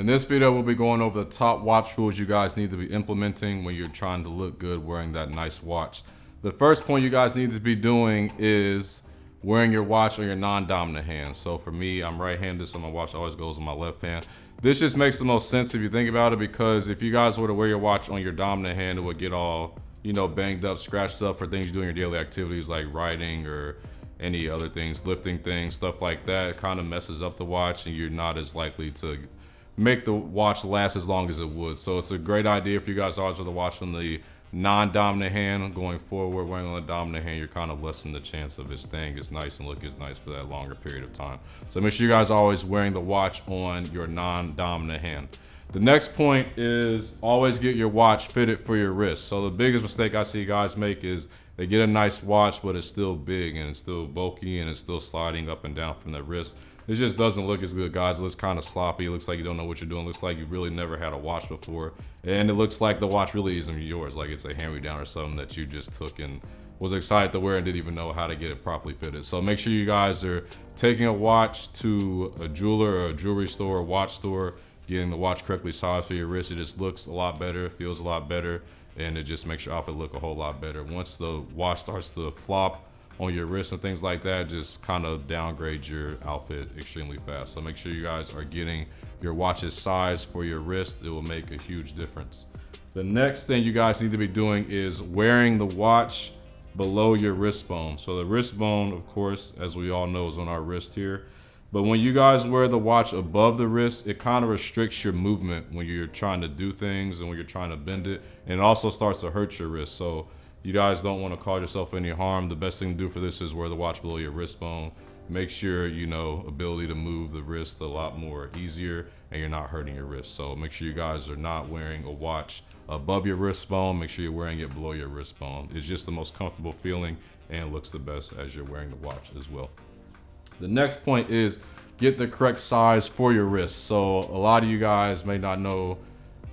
In this video, we'll be going over the top watch rules you guys need to be implementing when you're trying to look good wearing that nice watch. The first point you guys need to be doing is wearing your watch on your non-dominant hand. So for me, I'm right-handed, so my watch always goes on my left hand. This just makes the most sense if you think about it, because if you guys were to wear your watch on your dominant hand, it would get all, banged up, scratched up for things you do in your daily activities like riding or any other things, lifting things, stuff like that. It kind of messes up the watch and you're not as likely to make the watch last as long as it would. So it's a great idea if you guys always wear the watch on the non-dominant hand. Going forward, wearing on the dominant hand, you're kind of lessening the chance of it staying as nice and look as nice for that longer period of time. So make sure you guys are always wearing the watch on your non-dominant hand. The next point is always get your watch fitted for your wrist. So the biggest mistake I see guys make is they get a nice watch, but it's still big and it's still bulky and it's still sliding up and down from the wrist. It just doesn't look as good, guys. It looks kind of sloppy. It looks like you don't know what you're doing. It looks like you really never had a watch before. And it looks like the watch really isn't yours. Like it's a hand-me-down or something that you just took and was excited to wear and didn't even know how to get it properly fitted. So make sure you guys are taking a watch to a jeweler or a jewelry store or watch store, getting the watch correctly sized for your wrist. It just looks a lot better, feels a lot better, and it just makes your outfit look a whole lot better. Once the watch starts to flop on your wrist and things like that, just kind of downgrade your outfit extremely fast. So make sure you guys are getting your watch's size for your wrist. It will make a huge difference. The next thing you guys need to be doing is wearing the watch below your wrist bone. So the wrist bone, of course, as we all know, is on our wrist here. But when you guys wear the watch above the wrist, it kind of restricts your movement when you're trying to do things and when you're trying to bend it. And it also starts to hurt your wrist. So you guys don't want to cause yourself any harm. The best thing to do for this is wear the watch below your wrist bone. Make sure, ability to move the wrist a lot more easier and you're not hurting your wrist. So make sure you guys are not wearing a watch above your wrist bone. Make sure you're wearing it below your wrist bone. It's just the most comfortable feeling and looks the best as you're wearing the watch as well. The next point is get the correct size for your wrist. So a lot of you guys may not know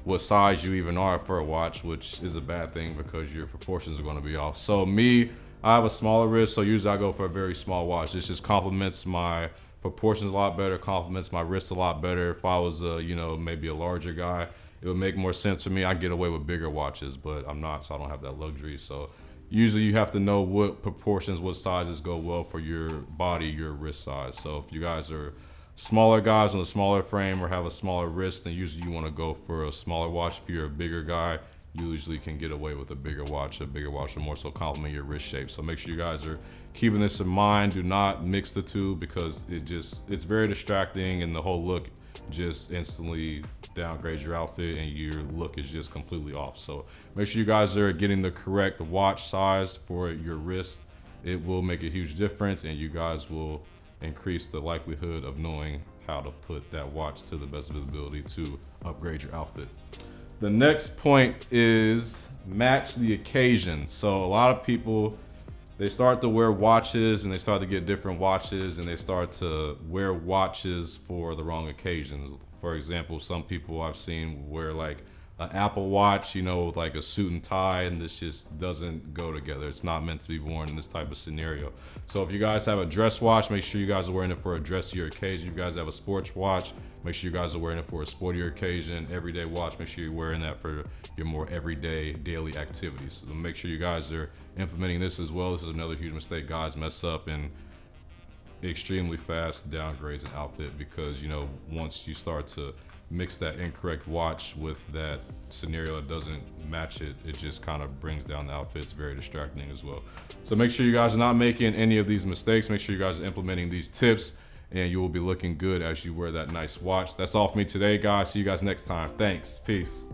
what size you even are for a watch, which is a bad thing because your proportions are going to be off. So me, I have a smaller wrist, so usually I go for a very small watch. This just complements my proportions a lot better, complements my wrist a lot better. If I was maybe a larger guy, it would make more sense for me. I get away with bigger watches, but I'm not, so I don't have that luxury. So usually you have to know what proportions, what sizes go well for your body, your wrist size. So if you guys are smaller guys on a smaller frame or have a smaller wrist, then usually you want to go for a smaller watch. If you're a bigger guy, you usually can get away with a bigger watch will more so complement your wrist shape. So make sure you guys are keeping this in mind. Do not mix the two because it's very distracting and the whole look just instantly downgrades your outfit and your look is just completely off. So make sure you guys are getting the correct watch size for your wrist. It will make a huge difference and you guys will increase the likelihood of knowing how to put that watch to the best visibility to upgrade your outfit. The next point is match the occasion. So a lot of people, they start to wear watches and they start to get different watches and they start to wear watches for the wrong occasions. For example, some people I've seen wear like an Apple Watch, with like a suit and tie, and this just doesn't go together. It's not meant to be worn in this type of scenario. So if you guys have a dress watch, make sure you guys are wearing it for a dressier occasion. If you guys have a sports watch, make sure you guys are wearing it for a sportier occasion. Everyday watch, make sure you're wearing that for your more everyday daily activities. So make sure you guys are implementing this as well. This is another huge mistake guys mess up and extremely fast downgrades an outfit because once you start to mix that incorrect watch with that scenario that doesn't match it, it just kind of brings down the outfit. It's very distracting as well. So make sure you guys are not making any of these mistakes. Make sure you guys are implementing these tips and you will be looking good as you wear that nice watch. That's all for me today, guys. See you guys next time. Thanks. Peace.